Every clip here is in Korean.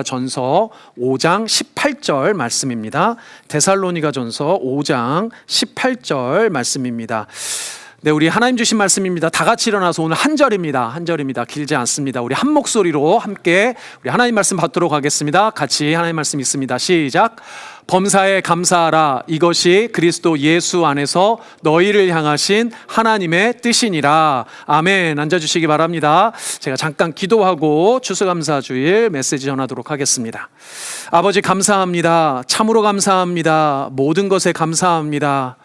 전서 5장 18절 말씀입니다. 데살로니가 전서 5장 18절 말씀입니다. 네, 우리 하나님 주신 말씀입니다. 다 같이 일어나서 오늘 한 절입니다. 길지 않습니다. 우리 한 목소리로 함께 우리 하나님 말씀 받도록 하겠습니다. 같이 하나님 말씀 있습니다. 시작. 범사에 감사하라. 이것이 그리스도 예수 안에서 너희를 향하신 하나님의 뜻이니라. 아멘. 앉아주시기 바랍니다. 제가 잠깐 기도하고 추수감사주일 메시지 전하도록 하겠습니다. 아버지 감사합니다. 참으로 감사합니다. 모든 것에 감사합니다.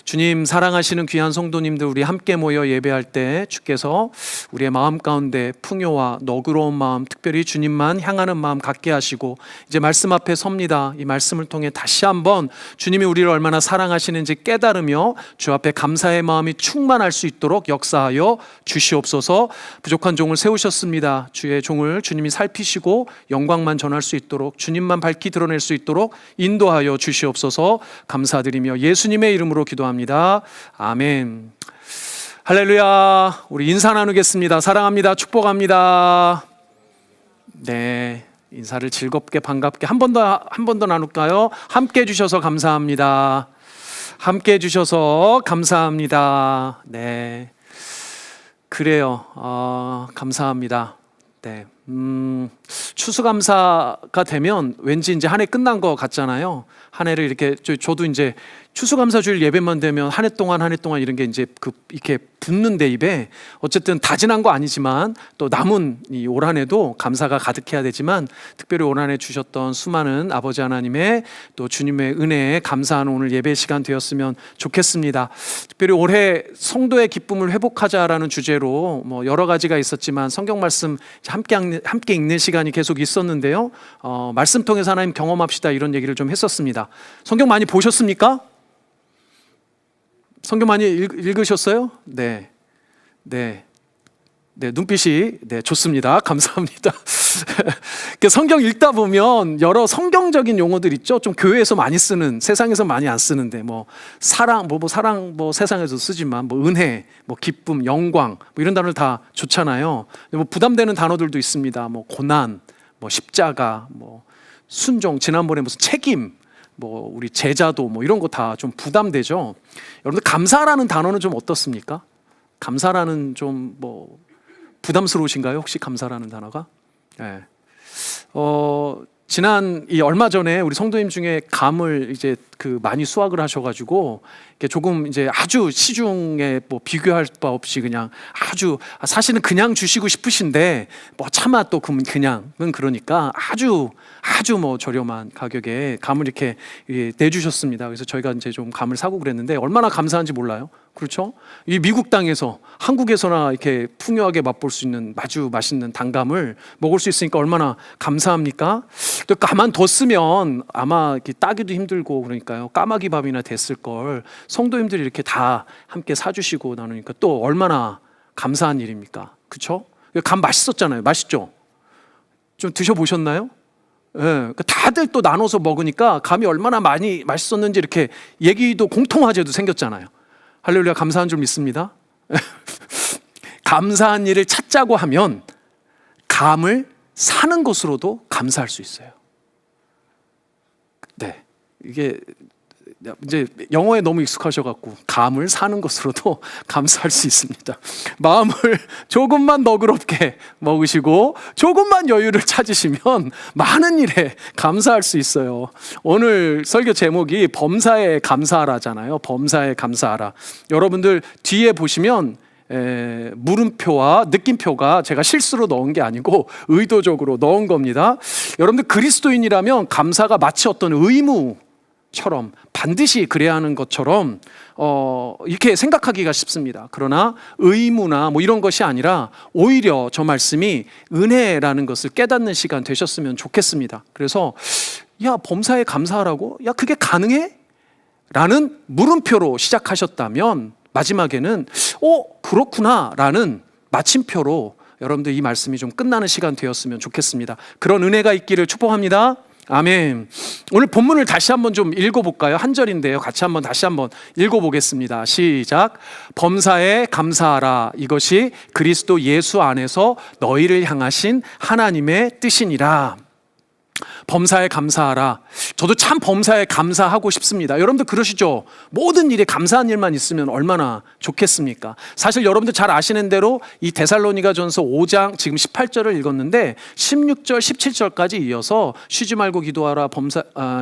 주님, 사랑하시는 귀한 성도님들, 우리 함께 모여 예배할 때 주께서 우리의 마음 가운데 풍요와 너그러운 마음, 특별히 주님만 향하는 마음 갖게 하시고 이제 말씀 앞에 섭니다. 이 말씀을 통해 다시 한번 주님이 우리를 얼마나 사랑하시는지 깨달으며 주 앞에 감사의 마음이 충만할 수 있도록 역사하여 주시옵소서. 부족한 종을 세우셨습니다. 주의 종을 주님이 살피시고 영광만 전할 수 있도록, 주님만 밝히 드러낼 수 있도록 인도하여 주시옵소서. 감사드리며 예수님의 이름으로 기도합니다. 아멘. 할렐루야. 우리 인사 나누겠습니다. 사랑합니다. 축복합니다. 네, 인사를 즐겁게 반갑게 한 번 더 나눌까요? 함께 해주셔서 감사합니다. 함께 해주셔서 감사합니다. 네, 그래요. 감사합니다. 네, 추수감사가 되면 왠지 이제 한 해 끝난 것 같잖아요. 한 해를 이렇게 저도 이제 추수감사주일 예배만 되면 한 해 동안 이런 게 이제 이렇게 붙는데 입에 어쨌든 다 지난 거 아니지만 또 남은 이 올 한 해도 감사가 가득해야 되지만 특별히 올 한 해 주셨던 수많은 아버지 하나님의 또 주님의 은혜에 감사하는 오늘 예배 시간 되었으면 좋겠습니다. 특별히 올해 성도의 기쁨을 회복하자라는 주제로 뭐 여러 가지가 있었지만 성경 말씀 함께 읽는 시간이 계속 있었는데요. 말씀 통해서 하나님 경험합시다 이런 얘기를 좀 했었습니다. 성경 많이 보셨습니까? 성경 많이 읽으셨어요? 네, 눈빛이 좋습니다. 감사합니다. 성경 읽다 보면 여러 성경적인 용어들 있죠. 좀 교회에서 많이 쓰는, 세상에서 많이 안 쓰는데 뭐 사랑, 뭐 세상에서 쓰지만 뭐 은혜, 뭐 기쁨, 영광 뭐 이런 단어를 다 좋잖아요. 뭐 부담되는 단어들도 있습니다. 뭐 고난, 뭐 십자가, 뭐 순종, 지난번에 무슨 책임, 뭐 우리 제자도 뭐 이런 거 다 좀 부담되죠. 여러분들 감사라는 단어는 좀 어떻습니까? 감사라는 좀 뭐 부담스러우신가요? 혹시 감사라는 단어가? 네. 지난 얼마 전에 우리 성도님 중에 감을 이제 많이 수확을 하셔가지고 조금 이제 아주 시중에 뭐 비교할 바 없이 그냥 아주 사실은 그냥 주시고 싶으신데 뭐 차마 또 그냥은 그러니까 아주 뭐 저렴한 가격에 감을 이렇게 내주셨습니다. 그래서 저희가 이제 좀 감을 사고 그랬는데 얼마나 감사한지 몰라요. 그렇죠? 이 미국 땅에서 한국에서나 이렇게 풍요하게 맛볼 수 있는 아주 맛있는 단감을 먹을 수 있으니까 얼마나 감사합니까? 또 가만 뒀으면 아마 이렇게 따기도 힘들고 그러니까요. 까마귀 밥이나 됐을 걸 성도님들이 이렇게 다 함께 사주시고 나누니까 또 얼마나 감사한 일입니까? 그렇죠? 감 맛있었잖아요. 맛있죠? 좀 드셔보셨나요? 예, 다들 또 나눠서 먹으니까 감이 얼마나 많이 맛있었는지 이렇게 얘기도 공통화제도 생겼잖아요. 할렐루야, 감사한 줄 믿습니다. 감사한 일을 찾자고 하면 감을 사는 것으로도 감사할 수 있어요. 네, 이게 이제 영어에 너무 익숙하셔갖고 감을 사는 것으로도 감사할 수 있습니다. 마음을 조금만 너그럽게 먹으시고 조금만 여유를 찾으시면 많은 일에 감사할 수 있어요. 오늘 설교 제목이 범사에 감사하라잖아요. 범사에 감사하라. 여러분들 뒤에 보시면 물음표와 느낌표가 제가 실수로 넣은 게 아니고 의도적으로 넣은 겁니다. 여러분들 그리스도인이라면 감사가 마치 어떤 의무처럼 반드시 그래야 하는 것처럼 이렇게 생각하기가 쉽습니다. 그러나 의무나 뭐 이런 것이 아니라 오히려 저 말씀이 은혜라는 것을 깨닫는 시간 되셨으면 좋겠습니다. 그래서 야, 범사에 감사하라고? 야, 그게 가능해? 라는 물음표로 시작하셨다면 마지막에는 그렇구나 라는 마침표로 여러분들 이 말씀이 좀 끝나는 시간 되었으면 좋겠습니다. 그런 은혜가 있기를 축복합니다. 아멘. 오늘 본문을 다시 한번 좀 읽어볼까요? 한 절인데요. 같이 한번 다시 한번 읽어보겠습니다. 시작. 범사에 감사하라. 이것이 그리스도 예수 안에서 너희를 향하신 하나님의 뜻이니라. 범사에 감사하라. 저도 참 범사에 감사하고 싶습니다. 여러분들 그러시죠? 모든 일에 감사한 일만 있으면 얼마나 좋겠습니까? 사실 여러분들 잘 아시는 대로 이 데살로니가전서 5장 지금 18절을 읽었는데 16절, 17절까지 이어서 쉬지 말고 기도하라.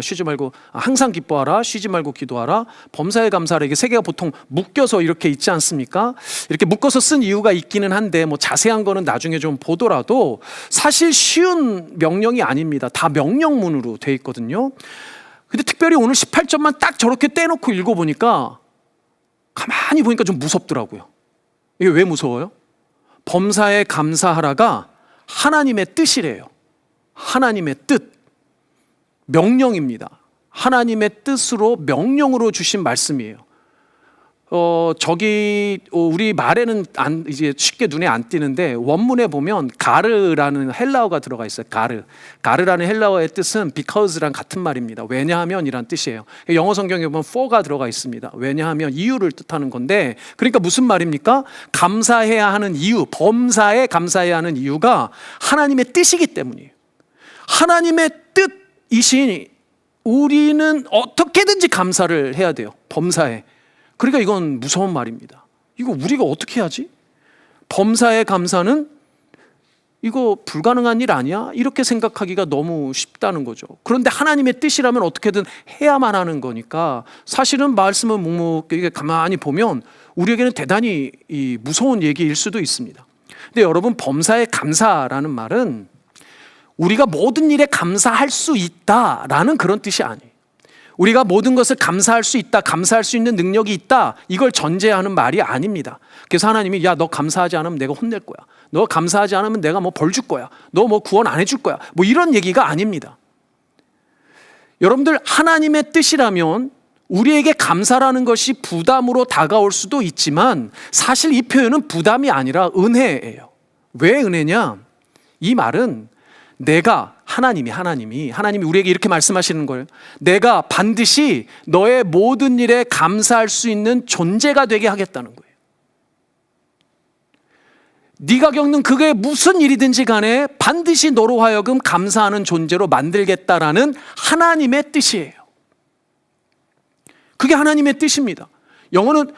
쉬지 말고 항상 기뻐하라. 쉬지 말고 기도하라. 범사에 감사하라. 이게 세 개가 보통 묶여서 이렇게 있지 않습니까? 이렇게 묶어서 쓴 이유가 있기는 한데 뭐 자세한 거는 나중에 좀 보더라도 사실 쉬운 명령이 아닙니다. 다 명령문으로 돼 있거든요. 근데 특별히 오늘 18절만 딱 저렇게 떼놓고 읽어보니까 가만히 보니까 좀 무섭더라고요. 이게 왜 무서워요? 범사에 감사하라가 하나님의 뜻이래요. 하나님의 뜻. 명령입니다. 하나님의 뜻으로 명령으로 주신 말씀이에요. 우리 말에는 이제 쉽게 눈에 안 띄는데 원문에 보면 가르라는 헬라어가 들어가 있어요. 가르라는 헬라어의 뜻은 because랑 같은 말입니다. 왜냐하면이란 뜻이에요. 영어 성경에 보면 for가 들어가 있습니다. 왜냐하면 이유를 뜻하는 건데, 그러니까 무슨 말입니까? 감사해야 하는 이유, 범사에 감사해야 하는 이유가 하나님의 뜻이기 때문이에요. 하나님의 뜻이신 우리는 어떻게든지 감사를 해야 돼요. 범사에. 그러니까 이건 무서운 말입니다. 이거 우리가 어떻게 하지? 범사에 감사는 이거 불가능한 일 아니야? 이렇게 생각하기가 너무 쉽다는 거죠. 그런데 하나님의 뜻이라면 어떻게든 해야만 하는 거니까 사실은 말씀을 묵묵하게 가만히 보면 우리에게는 대단히 무서운 얘기일 수도 있습니다. 근데 여러분, 범사에 감사라는 말은 우리가 모든 일에 감사할 수 있다라는 그런 뜻이 아니에요. 우리가 모든 것을 감사할 수 있다, 감사할 수 있는 능력이 있다, 이걸 전제하는 말이 아닙니다. 그래서 하나님이 야, 너 감사하지 않으면 내가 혼낼 거야. 너 감사하지 않으면 내가 뭐 벌 줄 거야. 너 뭐 구원 안 해줄 거야. 뭐 이런 얘기가 아닙니다. 여러분들, 하나님의 뜻이라면 우리에게 감사라는 것이 부담으로 다가올 수도 있지만 사실 이 표현은 부담이 아니라 은혜예요. 왜 은혜냐? 이 말은 내가 하나님이 우리에게 이렇게 말씀하시는 거예요. 내가 반드시 너의 모든 일에 감사할 수 있는 존재가 되게 하겠다는 거예요. 네가 겪는 그게 무슨 일이든지 간에 반드시 너로 하여금 감사하는 존재로 만들겠다라는 하나님의 뜻이에요. 그게 하나님의 뜻입니다. 영어는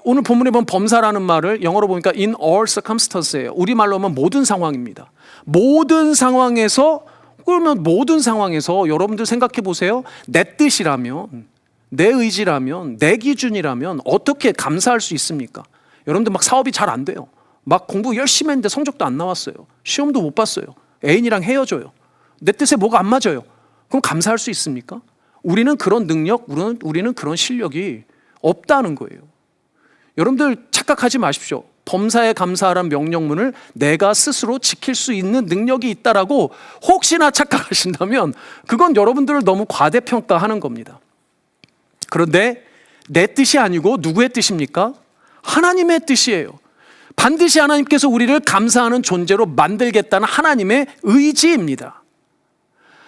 오늘 본문에 보면 범사라는 말을 영어로 보니까 in all circumstance예요. 우리말로 하면 모든 상황입니다. 모든 상황에서, 그러면 모든 상황에서 여러분들 생각해 보세요. 내 뜻이라면, 내 의지라면, 내 기준이라면 어떻게 감사할 수 있습니까? 여러분들 막 사업이 잘 안 돼요. 막 공부 열심히 했는데 성적도 안 나왔어요. 시험도 못 봤어요. 애인이랑 헤어져요. 내 뜻에 뭐가 안 맞아요. 그럼 감사할 수 있습니까? 우리는 그런 능력, 우리는 그런 실력이 없다는 거예요. 여러분들 착각하지 마십시오. 범사에 감사하라는 명령문을 내가 스스로 지킬 수 있는 능력이 있다라고 혹시나 착각하신다면 그건 여러분들을 너무 과대평가하는 겁니다. 그런데 내 뜻이 아니고 누구의 뜻입니까? 하나님의 뜻이에요. 반드시 하나님께서 우리를 감사하는 존재로 만들겠다는 하나님의 의지입니다.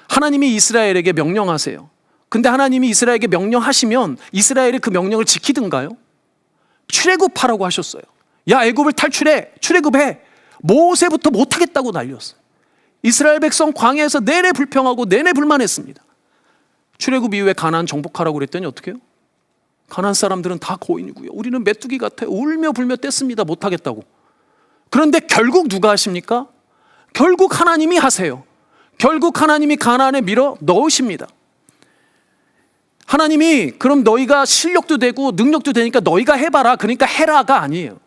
하나님이 이스라엘에게 명령하세요. 근데 하나님이 이스라엘에게 명령하시면 이스라엘이 그 명령을 지키든가요? 출애굽하라고 하셨어요. 야, 애굽을 탈출해, 출애굽해. 모세부터 못하겠다고 난리였어요. 이스라엘 백성 광야에서 내내 불평하고 내내 불만했습니다. 출애굽 이후에 가나안 정복하라고 그랬더니 어떻게 해요? 가나안 사람들은 다 고인이고요. 우리는 메뚜기 같아. 울며 불며 뗐습니다. 못하겠다고. 그런데 결국 누가 하십니까? 결국 하나님이 하세요. 결국 하나님이 가나안에 밀어 넣으십니다. 하나님이 그럼 너희가 실력도 되고 능력도 되니까 너희가 해봐라, 그러니까 해라가 아니에요.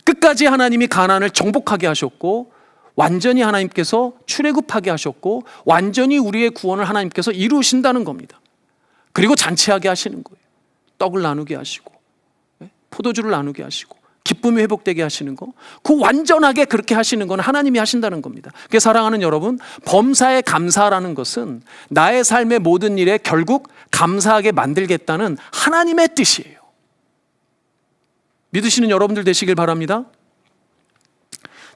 끝까지 하나님이 가나안을 정복하게 하셨고 완전히 하나님께서 출애굽하게 하셨고 완전히 우리의 구원을 하나님께서 이루신다는 겁니다. 그리고 잔치하게 하시는 거예요. 떡을 나누게 하시고 포도주를 나누게 하시고 기쁨이 회복되게 하시는 거, 그 완전하게 그렇게 하시는 건 하나님이 하신다는 겁니다. 그래서 사랑하는 여러분, 범사에 감사라는 것은 나의 삶의 모든 일에 결국 감사하게 만들겠다는 하나님의 뜻이에요. 믿으시는 여러분들 되시길 바랍니다.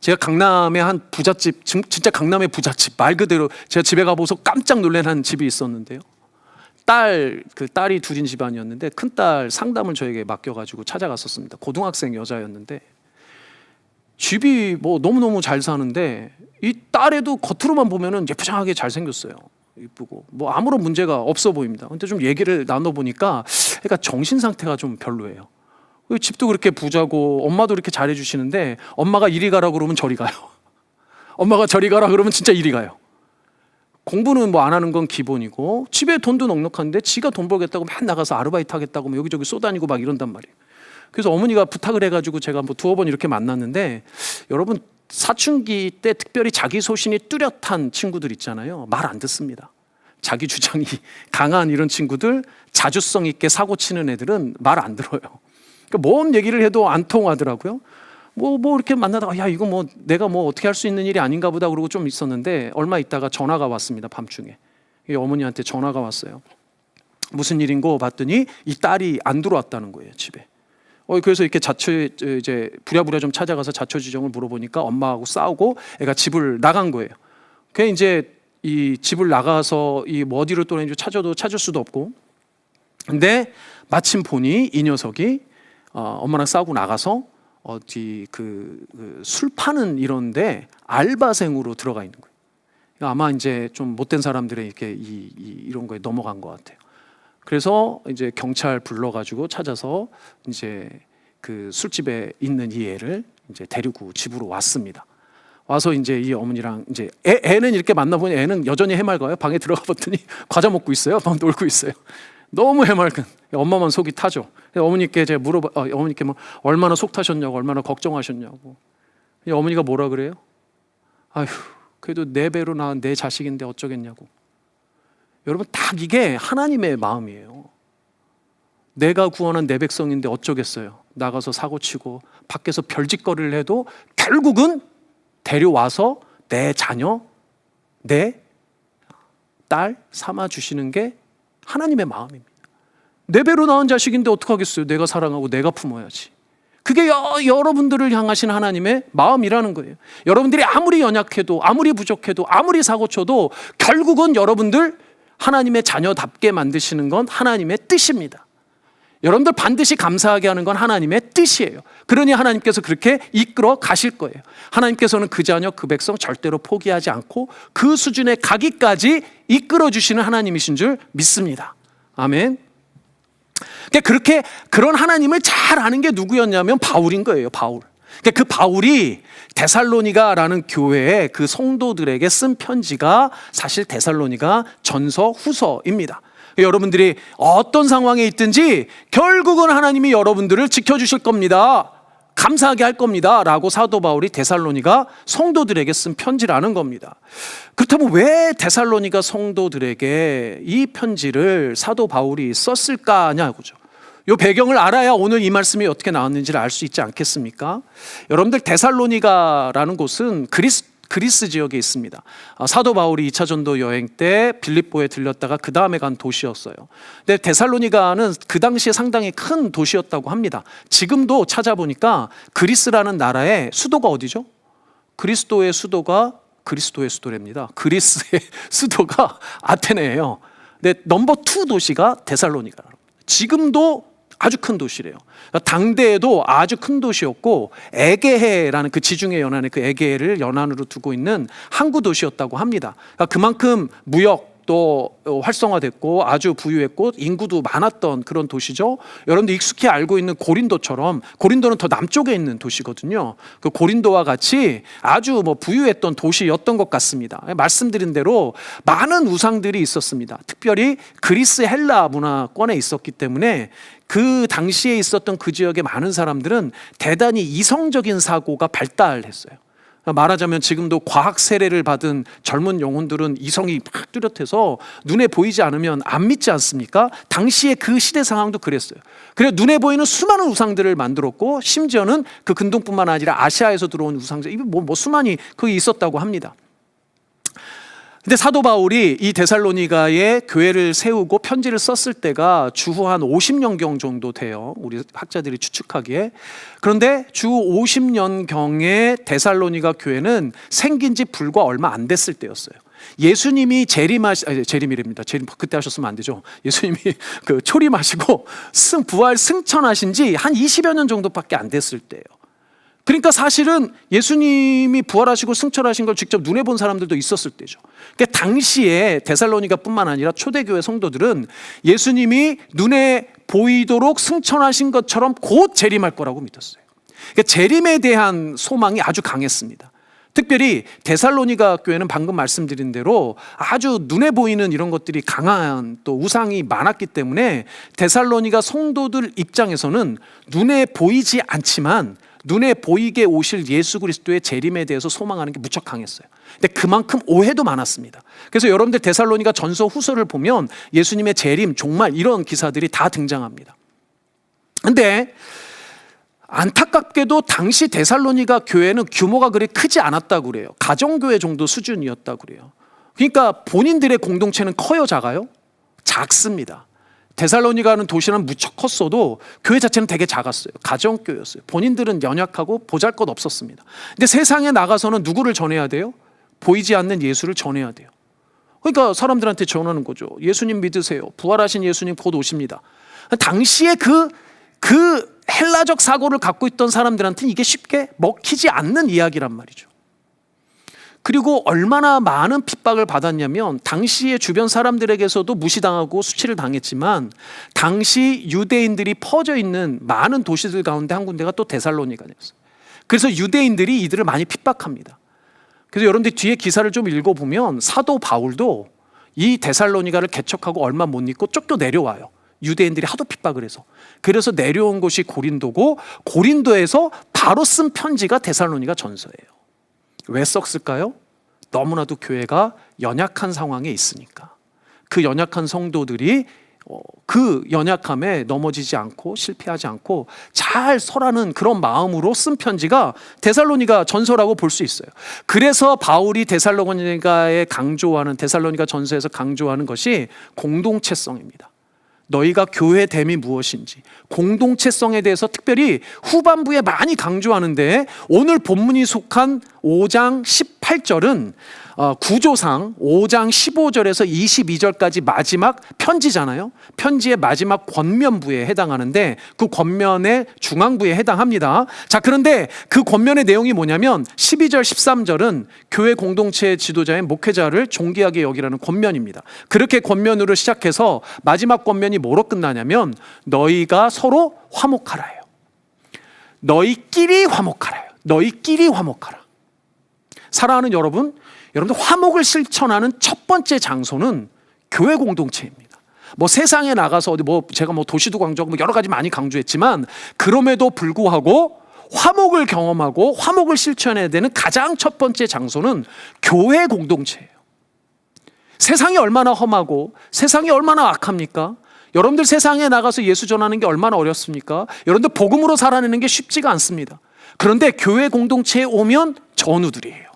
제가 강남의 한 부잣집, 진짜 강남의 부잣집, 말 그대로 제가 집에 가보고서 깜짝 놀란 한 집이 있었는데요. 딸이 둘인 집안이었는데 큰딸 상담을 저에게 맡겨가지고 찾아갔었습니다. 고등학생 여자였는데 집이 뭐 너무너무 잘 사는데 이 딸애도 겉으로만 보면은 예쁘장하게 잘생겼어요. 이쁘고 뭐 아무런 문제가 없어 보입니다. 근데 좀 얘기를 나눠보니까 그러니까 정신 상태가 좀 별로예요. 집도 그렇게 부자고 엄마도 이렇게 잘해주시는데 엄마가 이리 가라 그러면 저리 가요. 엄마가 저리 가라 그러면 진짜 이리 가요. 공부는 뭐 안 하는 건 기본이고 집에 돈도 넉넉한데 지가 돈 벌겠다고 맨 나가서 아르바이트 하겠다고 뭐 여기저기 쏘다니고 막 이런단 말이에요. 그래서 어머니가 부탁을 해가지고 제가 뭐 두어 번 이렇게 만났는데, 여러분 사춘기 때 특별히 자기 소신이 뚜렷한 친구들 있잖아요. 말 안 듣습니다. 자기 주장이 강한 이런 친구들, 자주성 있게 사고 치는 애들은 말 안 들어요. 그러니까 뭔 얘기를 해도 안 통하더라고요. 뭐 이렇게 만나다가 야 이거 뭐 내가 뭐 어떻게 할 수 있는 일이 아닌가 보다 그러고 좀 있었는데, 얼마 있다가 전화가 왔습니다. 밤중에 어머니한테 전화가 왔어요. 무슨 일인고 봤더니 이 딸이 안 들어왔다는 거예요, 집에. 그래서 이렇게 이제 부랴부랴 좀 찾아가서 자초지종을 물어보니까 엄마하고 싸우고 애가 집을 나간 거예요. 그래 이제 이 집을 나가서 이 뭐 어디로 또 찾아도 찾을 수도 없고, 근데 마침 보니 이 녀석이 엄마랑 싸우고 나가서 어디 술 파는 이런데 알바생으로 들어가 있는 거예요. 그러니까 아마 이제 좀 못된 사람들의 이렇게 이런 거에 넘어간 것 같아요. 그래서 이제 경찰 불러가지고 찾아서 이제 그 술집에 있는 이 애를 이제 데리고 집으로 왔습니다. 와서 이제 이 어머니랑 이제 애는 이렇게 만나보니 애는 여전히 해맑아요. 방에 들어가 봤더니 과자 먹고 있어요. 막 놀고 있어요. 너무 해맑은. 엄마만 속이 타죠. 어머니께 제가 어머니께 뭐 얼마나 속 타셨냐고, 얼마나 걱정하셨냐고. 어머니가 뭐라 그래요? 아휴, 그래도 4배로 낳은 내 자식인데 어쩌겠냐고. 여러분 딱 이게 하나님의 마음이에요. 내가 구원한 내 백성인데 어쩌겠어요. 나가서 사고치고 밖에서 별짓거리를 해도 결국은 데려와서 내 자녀, 내 딸 삼아주시는 게 하나님의 마음입니다. 4배로 낳은 자식인데 어떡하겠어요. 내가 사랑하고 내가 품어야지. 그게 여러분들을 향하신 하나님의 마음이라는 거예요. 여러분들이 아무리 연약해도, 아무리 부족해도, 아무리 사고쳐도 결국은 여러분들 하나님의 자녀답게 만드시는 건 하나님의 뜻입니다. 여러분들 반드시 감사하게 하는 건 하나님의 뜻이에요. 그러니 하나님께서 그렇게 이끌어 가실 거예요. 하나님께서는 그 자녀, 그 백성 절대로 포기하지 않고 그 수준에 가기까지 이끌어 주시는 하나님이신 줄 믿습니다. 아멘. 그렇게 그런 하나님을 잘 아는 게 누구였냐면 바울인 거예요. 바울. 그 바울이 데살로니가라는 교회의 그 성도들에게 쓴 편지가 사실 데살로니가 전서 후서입니다. 여러분들이 어떤 상황에 있든지 결국은 하나님이 여러분들을 지켜주실 겁니다. 감사하게 할 겁니다. 라고 사도 바울이 데살로니가 성도들에게 쓴 편지라는 겁니다. 그렇다면 왜 데살로니가 성도들에게 이 편지를 사도 바울이 썼을까 하냐고죠. 이 배경을 알아야 오늘 이 말씀이 어떻게 나왔는지를 알 수 있지 않겠습니까? 여러분들 데살로니가라는 곳은 그리스 지역에 있습니다. 사도 바울이 2차 전도 여행 때 빌립보에 들렸다가 그 다음에 간 도시였어요. 근데 데살로니가는 그 당시에 상당히 큰 도시였다고 합니다. 지금도 찾아보니까 그리스라는 나라의 수도가 어디죠? 그리스도의 수도랍니다. 그리스의 수도가 아테네예요. 근데 넘버 2 도시가 데살로니가. 지금도 아주 큰 도시래요. 당대에도 아주 큰 도시였고, 에게해라는 그 지중해 연안의 그 에게해를 연안으로 두고 있는 항구 도시였다고 합니다. 그만큼 무역도 활성화됐고 아주 부유했고 인구도 많았던 그런 도시죠. 여러분들 익숙히 알고 있는 고린도처럼, 고린도는 더 남쪽에 있는 도시거든요. 그 고린도와 같이 아주 부유했던 도시였던 것 같습니다. 말씀드린 대로 많은 우상들이 있었습니다. 특별히 그리스 헬라 문화권에 있었기 때문에 그 당시에 있었던 그 지역의 많은 사람들은 대단히 이성적인 사고가 발달했어요. 말하자면 지금도 과학 세례를 받은 젊은 영혼들은 이성이 막 뚜렷해서 눈에 보이지 않으면 안 믿지 않습니까? 당시에 그 시대 상황도 그랬어요. 그래서 눈에 보이는 수많은 우상들을 만들었고, 심지어는 그 근동뿐만 아니라 아시아에서 들어온 우상들, 수많이 거기 있었다고 합니다. 근데 사도 바울이 이 데살로니가에 교회를 세우고 편지를 썼을 때가 주후 한 50년경 정도 돼요. 우리 학자들이 추측하기에. 그런데 주 50년경의 데살로니가 교회는 생긴 지 불과 얼마 안 됐을 때였어요. 예수님이 재림이랍니다. 재림 그때 하셨으면 안 되죠. 예수님이 초림하시고 부활 승천하신 지 한 20여 년 정도밖에 안 됐을 때예요. 그러니까 사실은 예수님이 부활하시고 승천하신 걸 직접 눈에 본 사람들도 있었을 때죠. 그러니까 당시에 데살로니가뿐만 아니라 초대교회 성도들은 예수님이 눈에 보이도록 승천하신 것처럼 곧 재림할 거라고 믿었어요. 그러니까 재림에 대한 소망이 아주 강했습니다. 특별히 데살로니가 교회는 방금 말씀드린 대로 아주 눈에 보이는 이런 것들이 강한 또 우상이 많았기 때문에 데살로니가 성도들 입장에서는 눈에 보이지 않지만 눈에 보이게 오실 예수 그리스도의 재림에 대해서 소망하는 게 무척 강했어요. 근데 그만큼 오해도 많았습니다. 그래서 여러분들 데살로니가 전서 후서를 보면 예수님의 재림, 종말 이런 기사들이 다 등장합니다. 근데 안타깝게도 당시 데살로니가 교회는 규모가 그리 크지 않았다고 그래요. 가정교회 정도 수준이었다고 그래요. 그러니까 본인들의 공동체는 커요, 작아요? 작습니다. 데살로니가는 도시는 무척 컸어도 교회 자체는 되게 작았어요. 가정교회였어요. 본인들은 연약하고 보잘것없었습니다. 근데 세상에 나가서는 누구를 전해야 돼요? 보이지 않는 예수를 전해야 돼요. 그러니까 사람들한테 전하는 거죠. 예수님 믿으세요. 부활하신 예수님 곧 오십니다. 당시에 그 헬라적 사고를 갖고 있던 사람들한테는 이게 쉽게 먹히지 않는 이야기란 말이죠. 그리고 얼마나 많은 핍박을 받았냐면 당시의 주변 사람들에게서도 무시당하고 수치를 당했지만 당시 유대인들이 퍼져 있는 많은 도시들 가운데 한 군데가 또 데살로니가였어요. 그래서 유대인들이 이들을 많이 핍박합니다. 그래서 여러분들 뒤에 기사를 좀 읽어보면 사도 바울도 이 데살로니가를 개척하고 얼마 못 있고 쫓겨 내려와요. 유대인들이 하도 핍박을 해서. 그래서 내려온 곳이 고린도고 고린도에서 바로 쓴 편지가 데살로니가 전서예요. 왜 썼을까요? 너무나도 교회가 연약한 상황에 있으니까. 그 연약한 성도들이 그 연약함에 넘어지지 않고 실패하지 않고 잘 서라는 그런 마음으로 쓴 편지가 데살로니가 전서라고 볼 수 있어요. 그래서 바울이 데살로니가에 강조하는 데살로니가 전서에서 강조하는 것이 공동체성입니다. 너희가 교회됨이 무엇인지 공동체성에 대해서 특별히 후반부에 많이 강조하는데 오늘 본문이 속한 5장 18절은 구조상 5장 15절에서 22절까지 마지막 편지잖아요. 편지의 마지막 권면부에 해당하는데 그 권면의 중앙부에 해당합니다. 자, 그런데 그 권면의 내용이 뭐냐면 12절 13절은 교회 공동체 지도자의 목회자를 존귀하게 여기라는 권면입니다. 그렇게 권면으로 시작해서 마지막 권면이 뭐로 끝나냐면 너희가 서로 화목하라예요. 너희끼리 화목하라요. 너희끼리 화목하라. 사랑하는 여러분들 화목을 실천하는 첫 번째 장소는 교회 공동체입니다. 세상에 나가서 어디 제가 도시도 강조하고 여러 가지 많이 강조했지만 그럼에도 불구하고 화목을 경험하고 화목을 실천해야 되는 가장 첫 번째 장소는 교회 공동체예요. 세상이 얼마나 험하고 세상이 얼마나 악합니까? 여러분들 세상에 나가서 예수 전하는 게 얼마나 어렵습니까? 여러분들 복음으로 살아내는 게 쉽지가 않습니다. 그런데 교회 공동체에 오면 전우들이에요.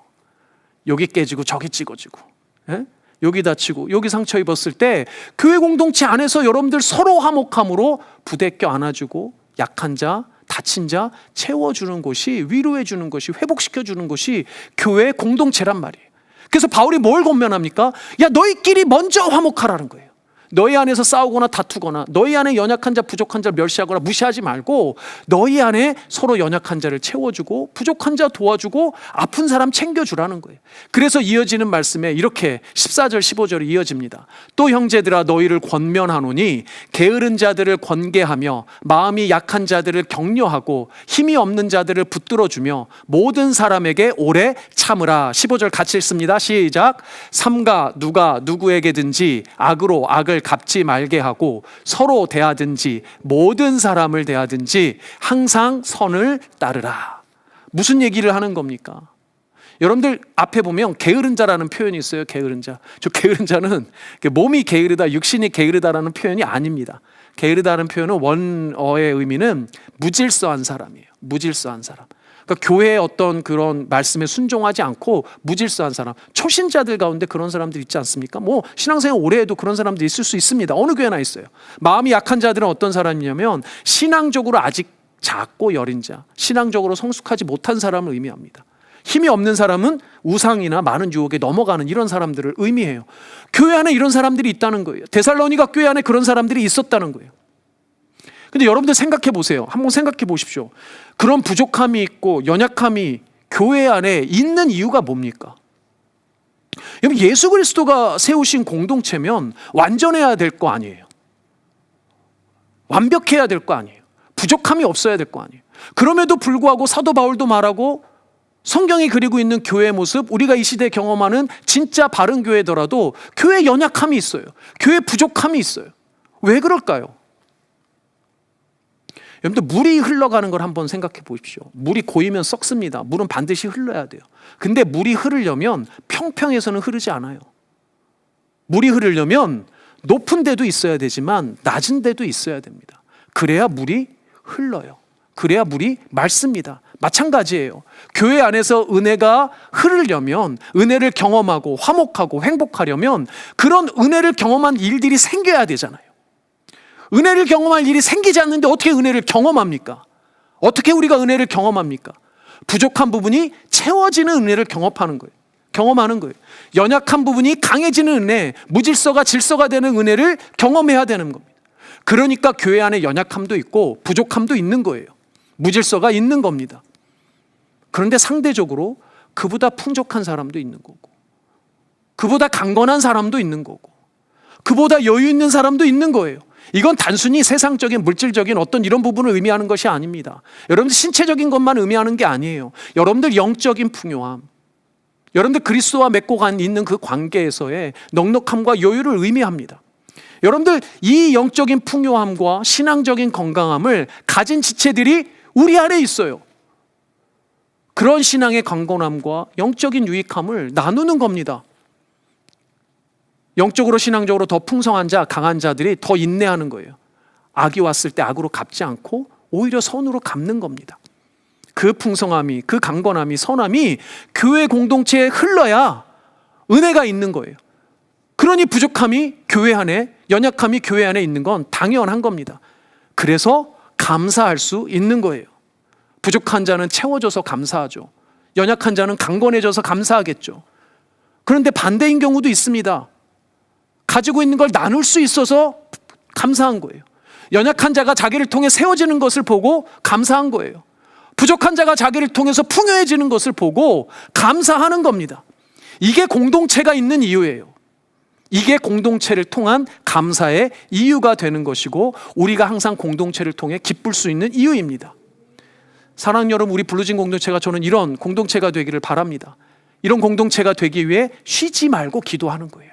여기 깨지고 저기 찢어지고 여기 다치고 여기 상처 입었을 때 교회 공동체 안에서 여러분들 서로 화목함으로 부대껴 안아주고 약한 자, 다친 자 채워주는 것이 위로해주는 것이 회복시켜주는 것이 교회 공동체란 말이에요. 그래서 바울이 뭘 권면합니까? 야, 너희끼리 먼저 화목하라는 거예요. 너희 안에서 싸우거나 다투거나 너희 안에 연약한 자 부족한 자를 멸시하거나 무시하지 말고 너희 안에 서로 연약한 자를 채워주고 부족한 자 도와주고 아픈 사람 챙겨주라는 거예요. 그래서 이어지는 말씀에 이렇게 14절 15절이 이어집니다. 또 형제들아 너희를 권면하노니 게으른 자들을 권계하며 마음이 약한 자들을 격려하고 힘이 없는 자들을 붙들어주며 모든 사람에게 오래 참으라. 15절 같이 읽습니다. 시작. 삼가 누가 누구에게든지 악으로 악을 갚지 말게 하고 서로 대하든지 모든 사람을 대하든지 항상 선을 따르라. 무슨 얘기를 하는 겁니까? 여러분들 앞에 보면 게으른 자라는 표현이 있어요. 게으른 자. 저 게으른 자는 몸이 게으르다, 육신이 게으르다라는 표현이 아닙니다. 게으르다는 표현은 원어의 의미는 무질서한 사람이에요. 무질서한 사람. 그러니까 교회의 어떤 그런 말씀에 순종하지 않고 무질서한 사람, 초신자들 가운데 그런 사람들 있지 않습니까? 신앙생활 오래 해도 그런 사람들 있을 수 있습니다. 어느 교회나 있어요. 마음이 약한 자들은 어떤 사람이냐면 신앙적으로 아직 작고 여린 자, 신앙적으로 성숙하지 못한 사람을 의미합니다. 힘이 없는 사람은 우상이나 많은 유혹에 넘어가는 이런 사람들을 의미해요. 교회 안에 이런 사람들이 있다는 거예요. 데살로니가 교회 안에 그런 사람들이 있었다는 거예요. 근데 여러분들 생각해 보세요. 한번 생각해 보십시오. 그런 부족함이 있고 연약함이 교회 안에 있는 이유가 뭡니까? 여러분, 예수 그리스도가 세우신 공동체면 완전해야 될 거 아니에요. 완벽해야 될 거 아니에요. 부족함이 없어야 될 거 아니에요. 그럼에도 불구하고 사도 바울도 말하고 성경이 그리고 있는 교회의 모습, 우리가 이 시대에 경험하는 진짜 바른 교회더라도 교회에 연약함이 있어요. 교회에 부족함이 있어요. 왜 그럴까요? 여러분들, 물이 흘러가는 걸 한번 생각해 보십시오. 물이 고이면 썩습니다. 물은 반드시 흘러야 돼요. 근데 물이 흐르려면 평평해서는 흐르지 않아요. 물이 흐르려면 높은 데도 있어야 되지만 낮은 데도 있어야 됩니다. 그래야 물이 흘러요. 그래야 물이 맑습니다. 마찬가지예요. 교회 안에서 은혜가 흐르려면, 은혜를 경험하고 화목하고 행복하려면 그런 은혜를 경험한 일들이 생겨야 되잖아요. 은혜를 경험할 일이 생기지 않는데 어떻게 은혜를 경험합니까? 어떻게 우리가 은혜를 경험합니까? 부족한 부분이 채워지는 은혜를 경험하는 거예요. 연약한 부분이 강해지는 은혜, 무질서가 질서가 되는 은혜를 경험해야 되는 겁니다. 그러니까 교회 안에 연약함도 있고 부족함도 있는 거예요. 무질서가 있는 겁니다. 그런데 상대적으로 그보다 풍족한 사람도 있는 거고, 그보다 강건한 사람도 있는 거고, 그보다 여유 있는 사람도 있는 거예요. 이건 단순히 세상적인 물질적인 어떤 이런 부분을 의미하는 것이 아닙니다. 여러분들 신체적인 것만 의미하는 게 아니에요. 여러분들 영적인 풍요함, 여러분들 그리스도와 맺고 있는 그 관계에서의 넉넉함과 여유를 의미합니다. 여러분들, 이 영적인 풍요함과 신앙적인 건강함을 가진 지체들이 우리 안에 있어요. 그런 신앙의 강건함과 영적인 유익함을 나누는 겁니다. 영적으로 신앙적으로 더 풍성한 자, 강한 자들이 더 인내하는 거예요. 악이 왔을 때 악으로 갚지 않고 오히려 선으로 갚는 겁니다. 그 풍성함이, 그 강건함이, 선함이 교회 공동체에 흘러야 은혜가 있는 거예요. 그러니 부족함이 교회 안에, 연약함이 교회 안에 있는 건 당연한 겁니다. 그래서 감사할 수 있는 거예요. 부족한 자는 채워져서 감사하죠. 연약한 자는 강건해져서 감사하겠죠. 그런데 반대인 경우도 있습니다. 가지고 있는 걸 나눌 수 있어서 감사한 거예요. 연약한 자가 자기를 통해 세워지는 것을 보고 감사한 거예요. 부족한 자가 자기를 통해서 풍요해지는 것을 보고 감사하는 겁니다. 이게 공동체가 있는 이유예요. 이게 공동체를 통한 감사의 이유가 되는 것이고, 우리가 항상 공동체를 통해 기쁠 수 있는 이유입니다. 사랑하는 여러분, 우리 블루진 공동체가, 저는 이런 공동체가 되기를 바랍니다. 이런 공동체가 되기 위해 쉬지 말고 기도하는 거예요.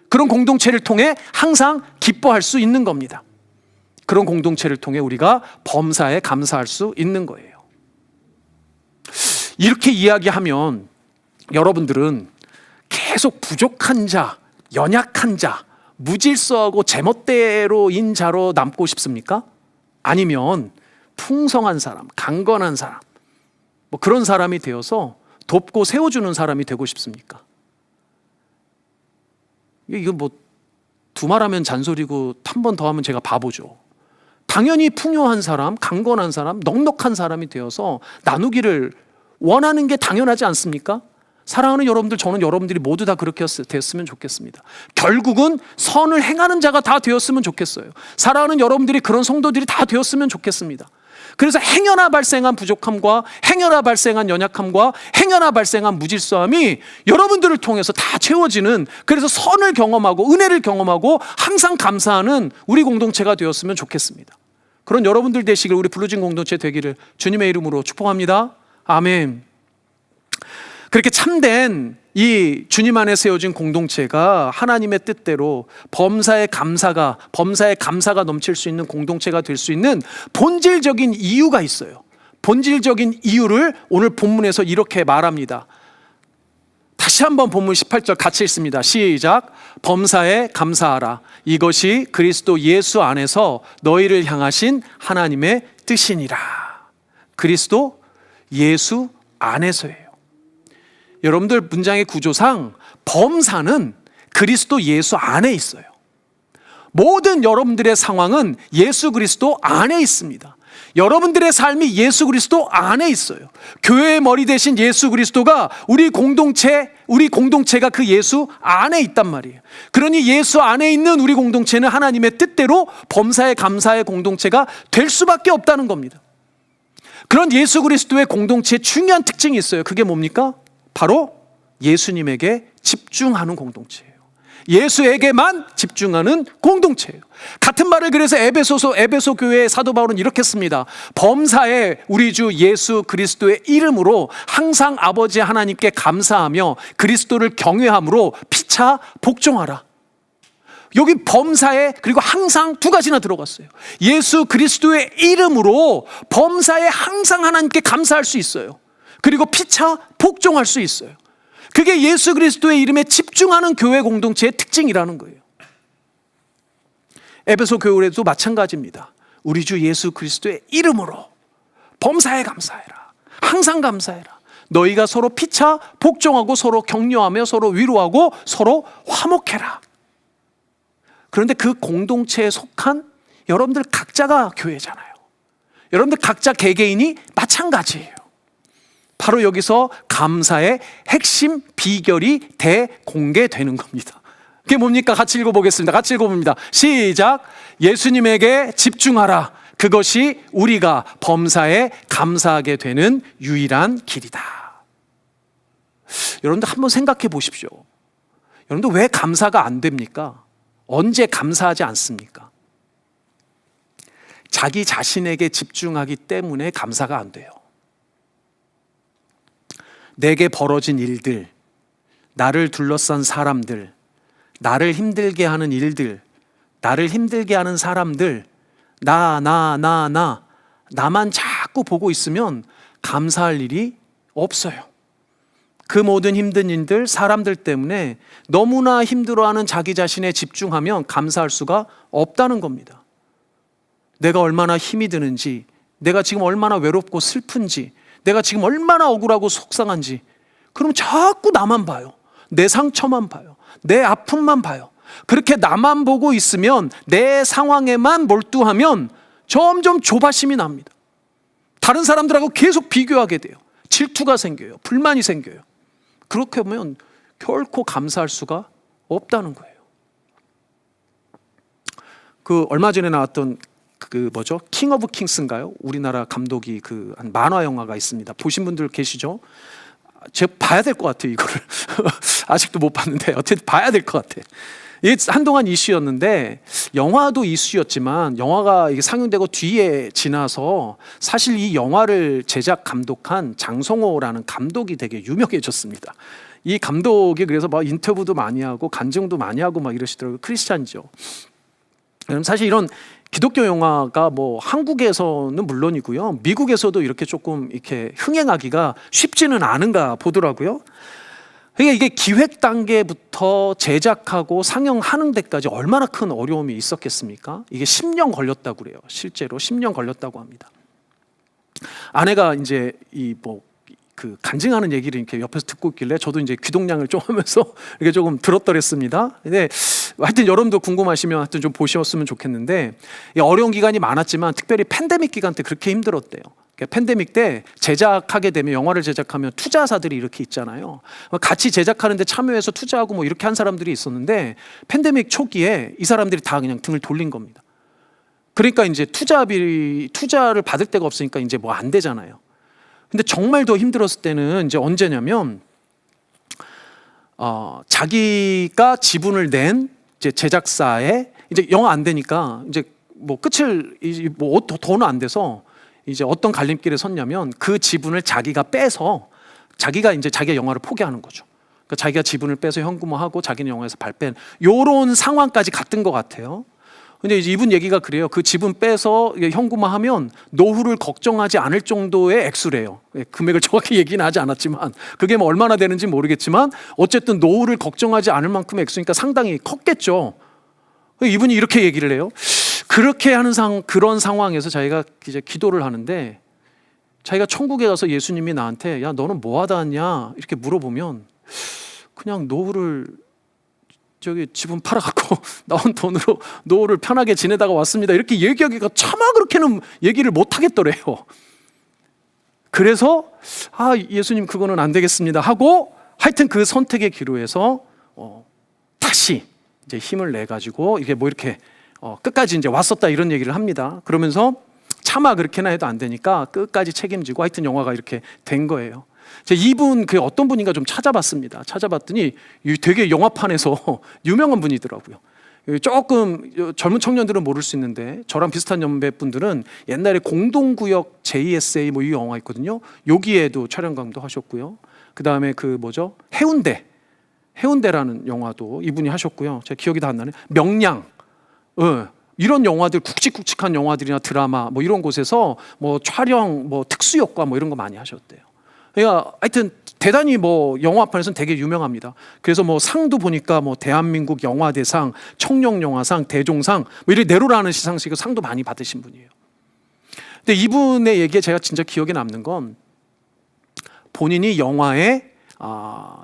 그런 공동체를 통해 항상 기뻐할 수 있는 겁니다. 그런 공동체를 통해 우리가 범사에 감사할 수 있는 거예요. 이렇게 이야기하면 여러분들은 계속 부족한 자, 연약한 자, 무질서하고 제멋대로인 자로 남고 싶습니까? 아니면 풍성한 사람, 강건한 사람, 그런 사람이 되어서 돕고 세워주는 사람이 되고 싶습니까? 이거 두말하면 잔소리고 한 번 더 하면 제가 바보죠. 당연히 풍요한 사람, 강건한 사람, 넉넉한 사람이 되어서 나누기를 원하는 게 당연하지 않습니까? 사랑하는 여러분들, 저는 여러분들이 모두 다 그렇게 됐으면 좋겠습니다. 결국은 선을 행하는 자가 다 되었으면 좋겠어요. 사랑하는 여러분들이 그런 성도들이 다 되었으면 좋겠습니다. 그래서 행여나 발생한 부족함과 행여나 발생한 연약함과 행여나 발생한 무질서함이 여러분들을 통해서 다 채워지는, 그래서 선을 경험하고 은혜를 경험하고 항상 감사하는 우리 공동체가 되었으면 좋겠습니다. 그런 여러분들 되시길, 우리 블루진 공동체 되기를 주님의 이름으로 축복합니다. 아멘. 그렇게 참된 이 주님 안에 세워진 공동체가 하나님의 뜻대로 범사의 감사가 넘칠 수 있는 공동체가 될 수 있는 본질적인 이유가 있어요. 본질적인 이유를 오늘 본문에서 이렇게 말합니다. 다시 한번 본문 18절 같이 읽습니다. 시작. 범사에 감사하라. 이것이 그리스도 예수 안에서 너희를 향하신 하나님의 뜻이니라. 그리스도 예수 안에서예요. 여러분들, 문장의 구조상 범사는 그리스도 예수 안에 있어요. 모든 여러분들의 상황은 예수 그리스도 안에 있습니다. 여러분들의 삶이 예수 그리스도 안에 있어요. 교회의 머리 대신 예수 그리스도가 우리 공동체가 그 예수 안에 있단 말이에요. 그러니 예수 안에 있는 우리 공동체는 하나님의 뜻대로 범사에 감사의 공동체가 될 수밖에 없다는 겁니다. 그런 예수 그리스도의 공동체의 중요한 특징이 있어요. 그게 뭡니까? 바로 예수님에게 집중하는 공동체예요. 예수에게만 집중하는 공동체예요. 같은 말을 그래서 에베소 교회의 사도 바울은 이렇게 씁니다. 범사에 우리 주 예수 그리스도의 이름으로 항상 아버지 하나님께 감사하며 그리스도를 경외함으로 피차 복종하라. 여기 범사에 그리고 항상 두 가지나 들어갔어요. 예수 그리스도의 이름으로 범사에 항상 하나님께 감사할 수 있어요. 그리고 피차 복종할 수 있어요. 그게 예수 그리스도의 이름에 집중하는 교회 공동체의 특징이라는 거예요. 에베소 교회도 마찬가지입니다. 우리 주 예수 그리스도의 이름으로 범사에 감사해라. 항상 감사해라. 너희가 서로 피차 복종하고 서로 격려하며 서로 위로하고 서로 화목해라. 그런데 그 공동체에 속한 여러분들 각자가 교회잖아요. 여러분들 각자 개개인이 마찬가지예요. 바로 여기서 감사의 핵심 비결이 대공개되는 겁니다. 그게 뭡니까? 같이 읽어보겠습니다. 같이 읽어봅니다. 시작. 예수님에게 집중하라. 그것이 우리가 범사에 감사하게 되는 유일한 길이다. 여러분들 한번 생각해 보십시오. 여러분들 왜 감사가 안 됩니까? 언제 감사하지 않습니까? 자기 자신에게 집중하기 때문에 감사가 안 돼요. 내게 벌어진 일들, 나를 둘러싼 사람들, 나를 힘들게 하는 일들, 나를 힘들게 하는 사람들, 나만 자꾸 보고 있으면 감사할 일이 없어요. 그 모든 힘든 일들, 사람들 때문에 너무나 힘들어하는 자기 자신에 집중하면 감사할 수가 없다는 겁니다. 내가 얼마나 힘이 드는지, 내가 지금 얼마나 외롭고 슬픈지, 내가 지금 얼마나 억울하고 속상한지, 그럼 자꾸 나만 봐요. 내 상처만 봐요. 내 아픔만 봐요. 그렇게 나만 보고 있으면, 내 상황에만 몰두하면 점점 조바심이 납니다. 다른 사람들하고 계속 비교하게 돼요. 질투가 생겨요. 불만이 생겨요. 그렇게 보면 결코 감사할 수가 없다는 거예요. 그 얼마 전에 나왔던 킹 오브 킹스인가요? 우리나라 감독이 한 만화 영화가 있습니다. 보신 분들 계시죠? 제가 봐야 될 것 같아요, 이거를. 아직도 못 봤는데 어쨌든 봐야 될 것 같아. 이게 한동안 이슈였는데, 영화도 이슈였지만 영화가 이게 상영되고 뒤에 지나서 사실 이 영화를 제작 감독한 장성호라는 감독이 되게 유명해졌습니다. 이 감독이 그래서 막 인터뷰도 많이 하고 간증도 많이 하고 막 이러시더라고요. 크리스찬이죠. 사실 이런 기독교 영화가 한국에서는 물론이고요, 미국에서도 이렇게 조금 이렇게 흥행하기가 쉽지는 않은가 보더라고요. 그러니까 이게 기획 단계부터 제작하고 상영하는 데까지 얼마나 큰 어려움이 있었겠습니까? 이게 10년 걸렸다고 그래요. 실제로 10년 걸렸다고 합니다. 아내가 이제 간증하는 얘기를 이렇게 옆에서 듣고 있길래 저도 이제 귀동냥을 좀 하면서 이렇게 조금 들었더랬습니다. 근데 하여튼 여러분도 궁금하시면 하여튼 좀 보셨으면 좋겠는데, 어려운 기간이 많았지만 특별히 팬데믹 기간 때 그렇게 힘들었대요. 팬데믹 때 제작하게 되면, 영화를 제작하면 투자사들이 이렇게 있잖아요. 같이 제작하는데 참여해서 투자하고 이렇게 한 사람들이 있었는데, 팬데믹 초기에 이 사람들이 다 그냥 등을 돌린 겁니다. 그러니까 이제 투자를 받을 데가 없으니까 이제 안 되잖아요. 근데 정말 더 힘들었을 때는 이제 언제냐면, 자기가 지분을 낸 이제 제작사에 이제 영화 안 되니까 이제 더는 안 돼서 이제 어떤 갈림길에 섰냐면, 그 지분을 자기가 빼서 자기가 영화를 포기하는 거죠. 그러니까 자기가 지분을 빼서 현금화하고 자기는 영화에서 발뺀 요런 상황까지 갔던 것 같아요. 근데 이제 이분 얘기가 그래요. 그 지분 빼서 현금화하면 노후를 걱정하지 않을 정도의 액수래요. 금액을 정확히 얘기는 하지 않았지만, 그게 얼마나 되는지 모르겠지만 어쨌든 노후를 걱정하지 않을 만큼의 액수니까 상당히 컸겠죠. 이분이 이렇게 얘기를 해요. 그렇게 하는 그런 상황에서 자기가 이제 기도를 하는데, 자기가 천국에 가서 예수님이 나한테 야 너는 뭐 하다 왔냐 이렇게 물어보면, 그냥 노후를 저기 집은 팔아갖고 나온 돈으로 노후를 편하게 지내다가 왔습니다. 이렇게 얘기하기가 차마 그렇게는 얘기를 못 하겠더래요. 그래서 예수님 그거는 안 되겠습니다 하고 하여튼 그 선택의 기로에서 다시 이제 힘을 내 가지고 이게 뭐 이렇게 끝까지 이제 왔었다 이런 얘기를 합니다. 그러면서 차마 그렇게나 해도 안 되니까 끝까지 책임지고 하여튼 영화가 이렇게 된 거예요. 제가 이분 그 어떤 분인가 좀 찾아봤습니다. 찾아봤더니 되게 영화판에서 유명한 분이더라고요. 조금 젊은 청년들은 모를 수 있는데 저랑 비슷한 연배 분들은 옛날에 공동구역 JSA 뭐 이 영화 있거든요. 여기에도 촬영감도 하셨고요. 그 다음에 그 뭐죠? 해운대라는 영화도 이분이 하셨고요. 제가 기억이 다 안 나네. 명량, 이런 영화들 굵직굵직한 영화들이나 드라마 뭐 이런 곳에서 뭐 촬영, 뭐 특수효과 뭐 이런 거 많이 하셨대요. 그러니까 하여튼 대단히 뭐 영화판에서는 되게 유명합니다. 그래서 뭐 상도 보니까 뭐 대한민국 영화대상, 청룡영화상, 대종상 뭐 이렇게 내로라는 시상식을 상도 많이 받으신 분이에요. 근데 이분의 얘기에 제가 진짜 기억에 남는 건 본인이 영화에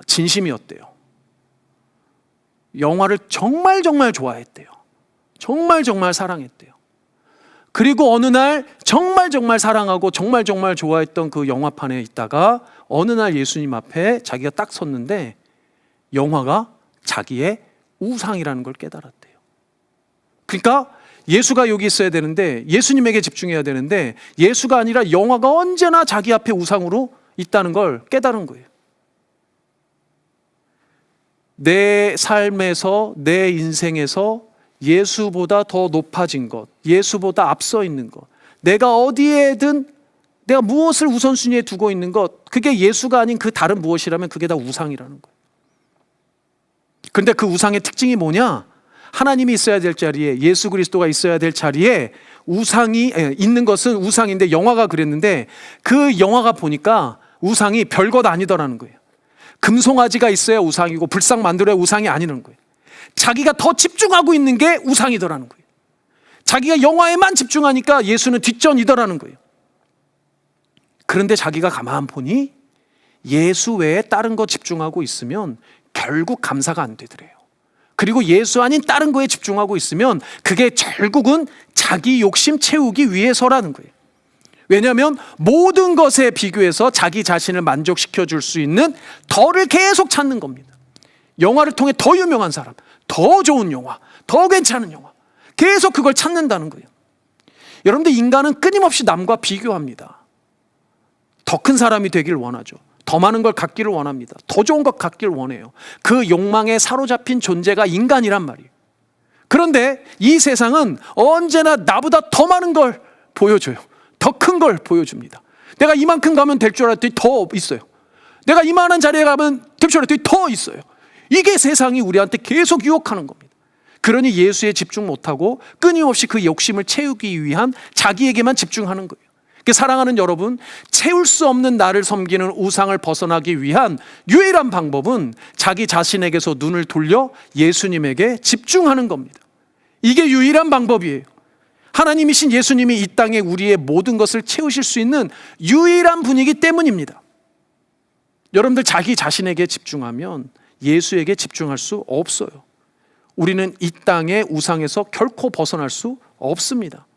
진심이었대요. 영화를 정말 좋아했대요. 정말 사랑했대요. 그리고 어느 날 정말 사랑하고 정말 좋아했던 그 영화판에 있다가 어느 날 예수님 앞에 자기가 딱 섰는데 영화가 자기의 우상이라는 걸 깨달았대요. 그러니까 예수가 여기 있어야 되는데 예수님에게 집중해야 되는데 예수가 아니라 영화가 언제나 자기 앞에 우상으로 있다는 걸 깨달은 거예요. 내 삶에서 내 인생에서 예수보다 더 높아진 것, 예수보다 앞서 있는 것, 내가 어디에든 내가 무엇을 우선순위에 두고 있는 것, 그게 예수가 아닌 그 다른 무엇이라면 그게 다 우상이라는 거예요. 그런데 그 우상의 특징이 뭐냐? 하나님이 있어야 될 자리에, 예수 그리스도가 있어야 될 자리에 우상이 있는 것은 우상인데, 영화가 그랬는데 그 영화가 보니까 우상이 별것 아니더라는 거예요. 금송아지가 있어야 우상이고 불상 만들어야 우상이 아니라는 거예요. 자기가 더 집중하고 있는 게 우상이더라는 거예요. 자기가 영화에만 집중하니까 예수는 뒷전이더라는 거예요. 그런데 자기가 가만 보니 예수 외에 다른 거 집중하고 있으면 결국 감사가 안 되더래요. 그리고 예수 아닌 다른 거에 집중하고 있으면 그게 결국은 자기 욕심 채우기 위해서라는 거예요. 왜냐하면 모든 것에 비교해서 자기 자신을 만족시켜 줄 수 있는 더를 계속 찾는 겁니다. 영화를 통해 더 유명한 사람, 더 좋은 영화, 더 괜찮은 영화, 계속 그걸 찾는다는 거예요. 여러분들, 인간은 끊임없이 남과 비교합니다. 더 큰 사람이 되길 원하죠. 더 많은 걸 갖기를 원합니다. 더 좋은 것 갖기를 원해요. 그 욕망에 사로잡힌 존재가 인간이란 말이에요. 그런데 이 세상은 언제나 나보다 더 많은 걸 보여줘요. 더 큰 걸 보여줍니다. 내가 이만큼 가면 될 줄 알았더니 더 있어요. 내가 이만한 자리에 가면 될 줄 알았더니 더 있어요. 이게 세상이 우리한테 계속 유혹하는 겁니다. 그러니 예수에 집중 못하고 끊임없이 그 욕심을 채우기 위한 자기에게만 집중하는 거예요. 사랑하는 여러분, 채울 수 없는 나를 섬기는 우상을 벗어나기 위한 유일한 방법은 자기 자신에게서 눈을 돌려 예수님에게 집중하는 겁니다. 이게 유일한 방법이에요. 하나님이신 예수님이 이 땅에 우리의 모든 것을 채우실 수 있는 유일한 분이기 때문입니다. 여러분들, 자기 자신에게 집중하면 예수에게 집중할 수 없어요. 우리는 이 땅의 우상에서 결코 벗어날 수 없습니다.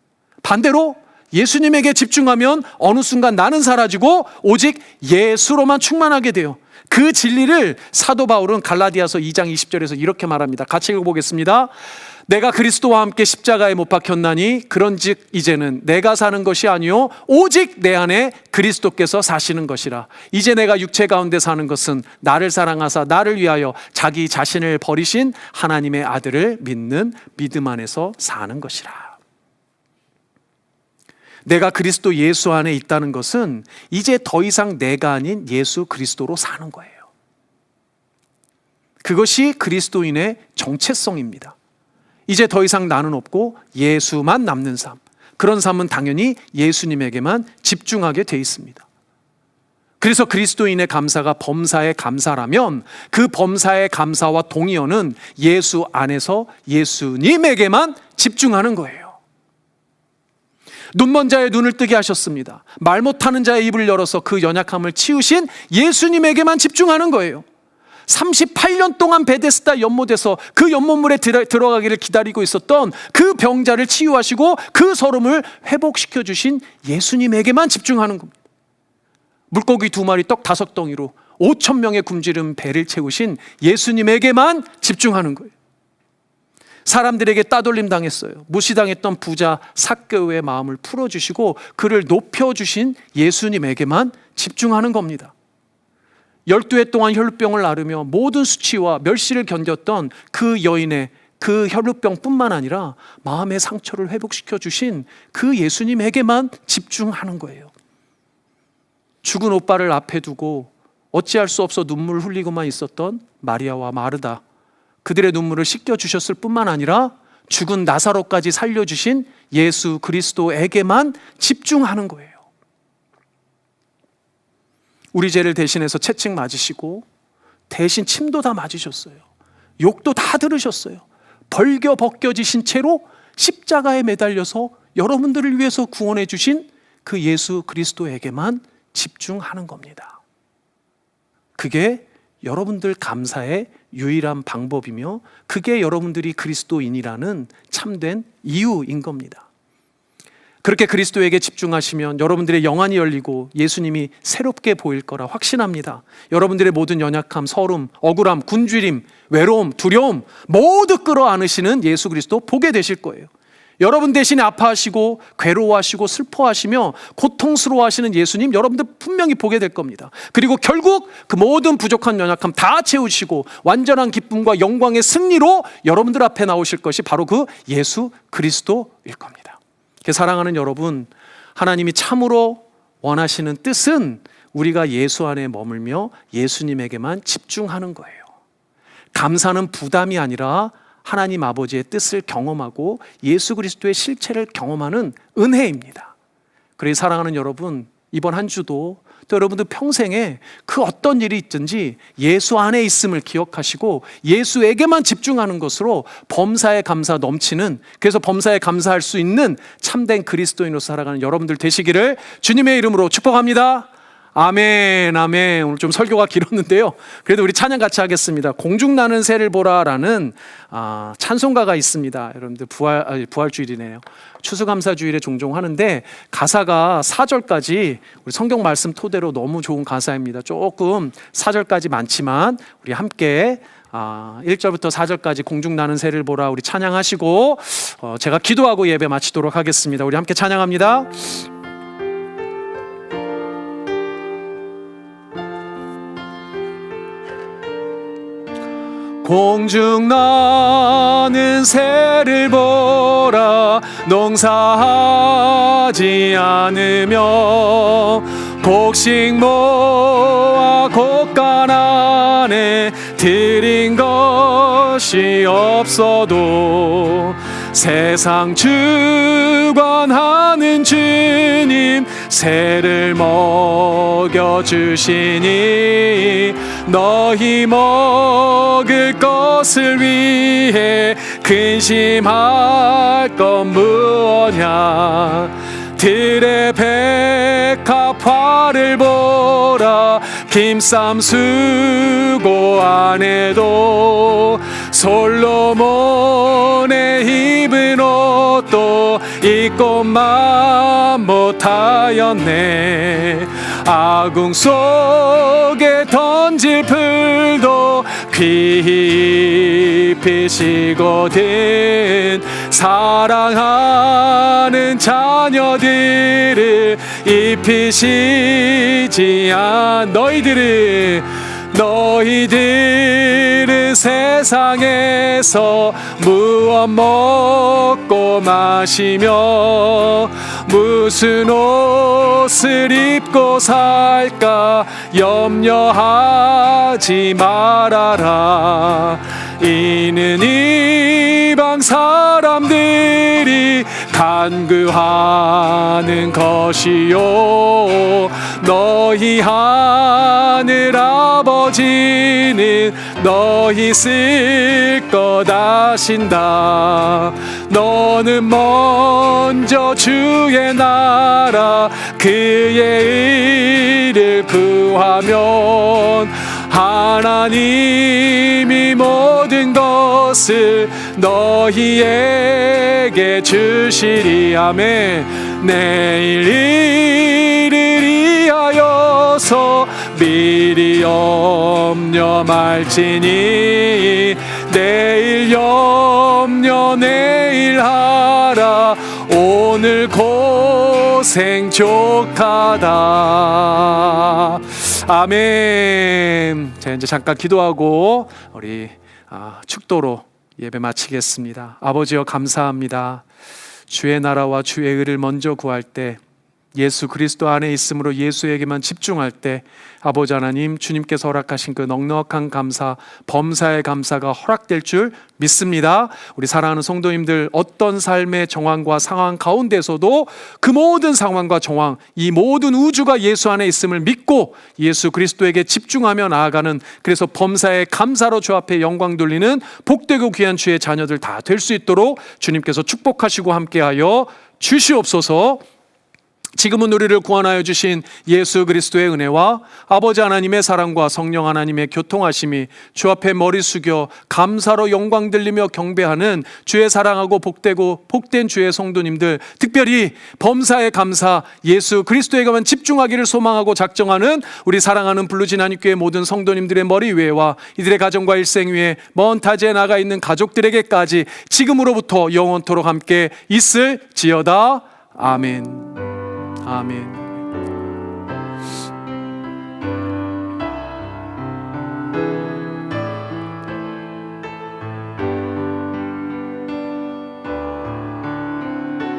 반대로 예수님에게 집중하면 어느 순간 나는 사라지고 오직 예수로만 충만하게 돼요. 그 진리를 사도 바울은 갈라디아서 2장 20절에서 이렇게 말합니다. 같이 읽어보겠습니다. 내가 그리스도와 함께 십자가에 못 박혔나니 그런즉 이제는 내가 사는 것이 아니요 오직 내 안에 그리스도께서 사시는 것이라. 이제 내가 육체 가운데 사는 것은 나를 사랑하사 나를 위하여 자기 자신을 버리신 하나님의 아들을 믿는 믿음 안에서 사는 것이라. 내가 그리스도 예수 안에 있다는 것은 이제 더 이상 내가 아닌 예수 그리스도로 사는 거예요. 그것이 그리스도인의 정체성입니다. 이제 더 이상 나는 없고 예수만 남는 삶. 그런 삶은 당연히 예수님에게만 집중하게 돼 있습니다. 그래서 그리스도인의 감사가 범사의 감사라면 그 범사의 감사와 동의어는 예수 안에서 예수님에게만 집중하는 거예요. 눈먼 자의 눈을 뜨게 하셨습니다. 말 못하는 자의 입을 열어서 그 연약함을 치우신 예수님에게만 집중하는 거예요. 38년 동안 베데스다 연못에서 그 연못물에 들어가기를 기다리고 있었던 그 병자를 치유하시고 그 서름을 회복시켜 주신 예수님에게만 집중하는 겁니다. 물고기 2마리 떡 5덩이로 5,000명의 굶주린 배를 채우신 예수님에게만 집중하는 거예요. 사람들에게 따돌림 당했어요. 무시당했던 부자 삭개오의 마음을 풀어주시고 그를 높여주신 예수님에게만 집중하는 겁니다. 12해 동안 혈루병을 앓으며 모든 수치와 멸시를 견뎠던 그 여인의 그 혈루병뿐만 아니라 마음의 상처를 회복시켜 주신 그 예수님에게만 집중하는 거예요. 죽은 오빠를 앞에 두고 어찌할 수 없어 눈물을 흘리고만 있었던 마리아와 마르다, 그들의 눈물을 씻겨주셨을 뿐만 아니라 죽은 나사로까지 살려주신 예수 그리스도에게만 집중하는 거예요. 우리 죄를 대신해서 채찍 맞으시고 대신 침도 다 맞으셨어요. 욕도 다 들으셨어요. 벗겨지신 채로 십자가에 매달려서 여러분들을 위해서 구원해 주신 그 예수 그리스도에게만 집중하는 겁니다. 그게 여러분들 감사의 유일한 방법이며 그게 여러분들이 그리스도인이라는 참된 이유인 겁니다. 그렇게 그리스도에게 집중하시면 여러분들의 영안이 열리고 예수님이 새롭게 보일 거라 확신합니다. 여러분들의 모든 연약함, 서름, 억울함, 굶주림, 외로움, 두려움 모두 끌어안으시는 예수 그리스도 보게 되실 거예요. 여러분 대신에 아파하시고 괴로워하시고 슬퍼하시며 고통스러워하시는 예수님 여러분들 분명히 보게 될 겁니다. 그리고 결국 그 모든 부족한 연약함 다 채우시고 완전한 기쁨과 영광의 승리로 여러분들 앞에 나오실 것이 바로 그 예수 그리스도일 겁니다. 사랑하는 여러분, 하나님이 참으로 원하시는 뜻은 우리가 예수 안에 머물며 예수님에게만 집중하는 거예요. 감사는 부담이 아니라 하나님 아버지의 뜻을 경험하고 예수 그리스도의 실체를 경험하는 은혜입니다. 그래서 사랑하는 여러분, 이번 한 주도 또 여러분들 평생에 그 어떤 일이 있든지 예수 안에 있음을 기억하시고 예수에게만 집중하는 것으로 범사에 감사 넘치는, 그래서 범사에 감사할 수 있는 참된 그리스도인으로 살아가는 여러분들 되시기를 주님의 이름으로 축복합니다. 아멘, 아멘. 오늘 좀 설교가 길었는데요. 그래도 우리 찬양 같이 하겠습니다. 공중나는 새를 보라라는 찬송가가 있습니다. 여러분들 부활주일이네요. 추수감사주일에 종종 하는데 가사가 4절까지 우리 성경 말씀 토대로 너무 좋은 가사입니다. 조금 4절까지 많지만 우리 함께 1절부터 4절까지 공중나는 새를 보라 우리 찬양하시고 제가 기도하고 예배 마치도록 하겠습니다. 우리 함께 찬양합니다. 공중나는 새를 보라 농사하지 않으며 곡식 모아 곡간 안에 들인 것이 없어도 세상 주관하는 주님 새를 먹여주시니 너희 먹을 것을 위해 근심할 건 무엇냐. 들의 백합화를 보라 김쌈 수고 안 해도 솔로몬의 입은 옷도 입고만 못하였네. 아궁 속에 던질 풀도 깊이 식거든 사랑하는 자녀들을 입히시지 않 너희들은 세상에서 무엇 먹고 마시며 무슨 옷을 입고 살까 염려하지 말아라. 이는 이방 사람들이 간구하는 것이요 너희 하늘 아버지는 너희 쓸 것 아신다. 너는 먼저 주의 나라 그의 의를 구하면 하나님이 모든 것을 너희에게 주시리. 아멘. 내일 일을 위하여서 미리 염려 말지니 내일 염려 내일 하라. 오늘 고생 족하다. 아멘. 자, 이제 잠깐 기도하고 우리 축도로 예배 마치겠습니다. 아버지여, 감사합니다. 주의 나라와 주의 의를 먼저 구할 때, 예수 그리스도 안에 있으므로 예수에게만 집중할 때, 아버지 하나님, 주님께서 허락하신 그 넉넉한 감사, 범사의 감사가 허락될 줄 믿습니다. 우리 사랑하는 성도님들, 어떤 삶의 정황과 상황 가운데서도 그 모든 상황과 정황, 이 모든 우주가 예수 안에 있음을 믿고 예수 그리스도에게 집중하며 나아가는, 그래서 범사의 감사로 주 앞에 영광 돌리는 복되고 귀한 주의 자녀들 다 될 수 있도록 주님께서 축복하시고 함께하여 주시옵소서. 지금은 우리를 구원하여 주신 예수 그리스도의 은혜와 아버지 하나님의 사랑과 성령 하나님의 교통하심이 주 앞에 머리 숙여 감사로 영광 들리며 경배하는 주의 사랑하고 복된 주의 성도님들, 특별히 범사의 감사 예수 그리스도에게만 집중하기를 소망하고 작정하는 우리 사랑하는 블루진 한인교회 모든 성도님들의 머리 위에와 이들의 가정과 일생 위에 먼 타지에 나가 있는 가족들에게까지 지금으로부터 영원토록 함께 있을지어다. 아멘. 아멘.